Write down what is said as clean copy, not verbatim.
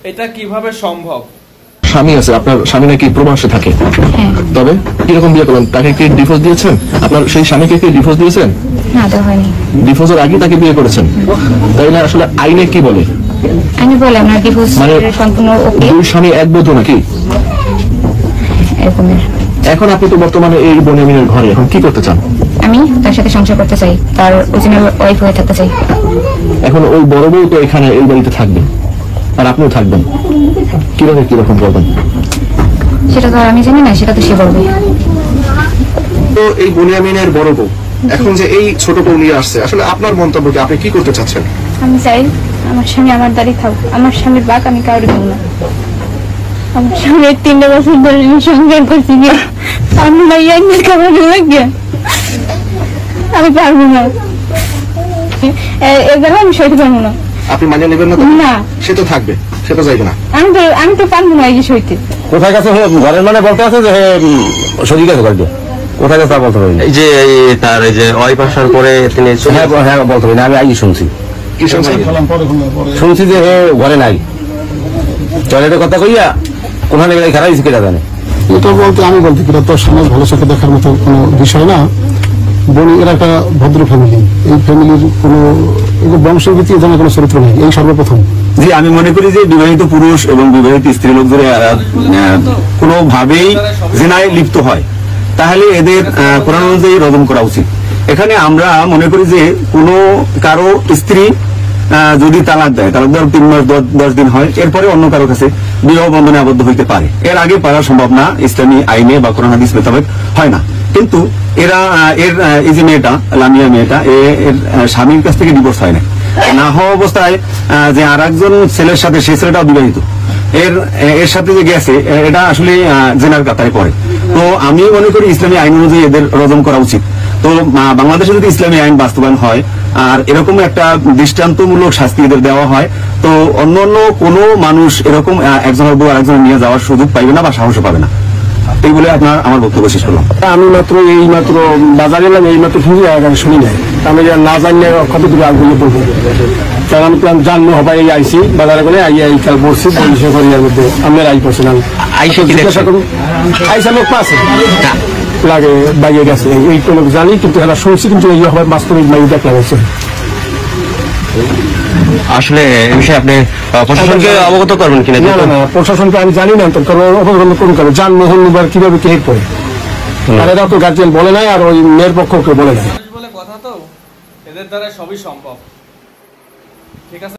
এটা কিভাবে সম্ভব? স্বামী আছে, আপনার স্বামী নাকি প্রবাসে থাকে, তবে কিরকম বিয়ে করলেন? তাকে কি ডিভোর্স দিয়েছেন? আপনার সেই স্বামীকে কি ডিভোর্স দিয়েছেন? না, দেওয়া হয়নি। ডিভোর্সের আগে তাকে বিয়ে করেছেন, তাই না? আসলে আইনে কি বলে? আমি বলে আপনার ডিভোর্স মানে সম্পূর্ণ ওকে, দুই স্বামী এক বধূ নাকি এরকমের। এখন আপনি তো বর্তমানে এই বনিয়ামিনের ঘরে, এখন কি করতে চান? আমি তার সাথে সংসার করতে চাই, তার অরিজিনাল ওয়াইফ হয়ে থাকতে চাই। এখন ওই বড় বউ তো এখানে এই বাড়িতে থাকবে, আর আপনিও থাকবেন, কিভাবে কিরকম করবেন সেটা তো আর আমি জানি না, সেটা তো সে বলবে। তো এই বনিয়ামিনের বড় বউ এখন যে এই ছোট বউ নিয়ে আসছে, আসলে আপনার মন্তব্যকে আপনি কি করতে চাচ্ছেন? আমি চাই আমার স্বামী আমার দাঁড়িয়ে থাকুক, আমার স্বামীর বাক আমি কাউরে দেবো না। আমার স্বামী 3 বছর ধরে সংসার করছি, পারবো না, ইয়াঙ্গের খাবার লাগে আমি পারবো না, এগুলো আমি সইতে পারবো না। আপনি মানিয়ে নেবেন না? না, সে তো থাকবে, সে তো যাইবে না। আমি তো পারবো না এই সইতে। কোথায় গেছে ঘরের মানে বলতে আছে যে সরিয়ে গেছে বাড়িতে, কোথায় গেছে বলতে পারি। এই যে তার এই যে ওয়াইফ আসার পরে তিনি হ্যাঁ বলতে পারি না, আমি আগে শুনছি। কি শুনছেন? শুনছি যে হে ঘরে নাই, টয়লেটের কথা কইয়া কোনখানে গেলে খারাপ শিখে জানে। এটা বলতে আমি বলতে এটা তো সমাজ ভালো চোখে দেখার মতো কোনো বিষয় না। বনি এরা একটা ভদ্র ফ্যামিলি, এই ফ্যামিলির কোনো বংশগীতি এখানে কোনো চরিত্র নেই, এই সর্বপ্রথম। জি, আমি মনে করি যে বিবাহিত পুরুষ এবং বিবাহিত স্ত্রী লোক ধরে কোনোভাবেই জিনায় লিপ্ত হয়, তাহলে এদের কোরআন অনুযায়ী রজম করা উচিত। এখানে আমরা মনে করি যে কোনো কারো স্ত্রী যদি তালাক দেয়, তালাক দেওয়ার 3 মাস 10 দিন হয়, এরপরে অন্য কারো কাছে বিবাহ বন্ধনে আবদ্ধ হইতে পারে। এর আগে পারা সম্ভব না, ইসলামী আইনে বা কোরআন হাদিস মোতাবেক হয় না। কিন্তু এরা এই যে মেয়েটা, লামিয়া মেয়েটা, এর স্বামীর কাছ থেকে ডিভোর্স হয় না হওয়া অবস্থায় যে আর একজন ছেলের সাথে, সে ছেলেটাও বিবাহিত, এর সাথে যে গেছে, এটা আসলে জেনার কাতারে পড়ে। তো আমি মনে করি ইসলামী আইন অনুযায়ী এদের রজম করা উচিত। তো বাংলাদেশে যদি ইসলামী আইন বাস্তবায়ন হয় আর এরকম একটা দৃষ্টান্তমূলক শাস্তি এদের দেওয়া হয়, তো অন্য কোনো মানুষ এরকম একজনের বউ আরেকজনের নিয়ে যাওয়ার সুযোগ পাইবে না বা সাহসও পাবে না। এই বলে আমার বক্তব্য শেষ করলাম। আমি মাত্র বাজারে এলাম, এই মাত্র শুনি নাই, আমি না জানলে কত দূর আগুনে পড়বো। কারণ আমি জানবো হবাই আইসি বাজারে করে এই কাল বসছি বলিশে করিয়ার মধ্যে আমরা আই করছি না আইসা লোক পাশে লাগে বাইরে গেছে, এই কোনো জানি কিন্তু এরা শুনছি, কিন্তু এই হবে বাস্তবিক বাইরে দেখলাম হয়েছে। আসলে এই বিষয়ে আপনি প্রশাসনকে অবগত করবেন কিনা? না, প্রশাসনকে আমি জানি না, অবগত করুন কারণ যানবাহন কিভাবে কে করে, আর এরা তো গার্জিয়ান বলে নাই, আর ওই মেয়ের পক্ষকে বলে নাই বলে কথা, তো এদের দ্বারা সবই সম্ভব। ঠিক আছে।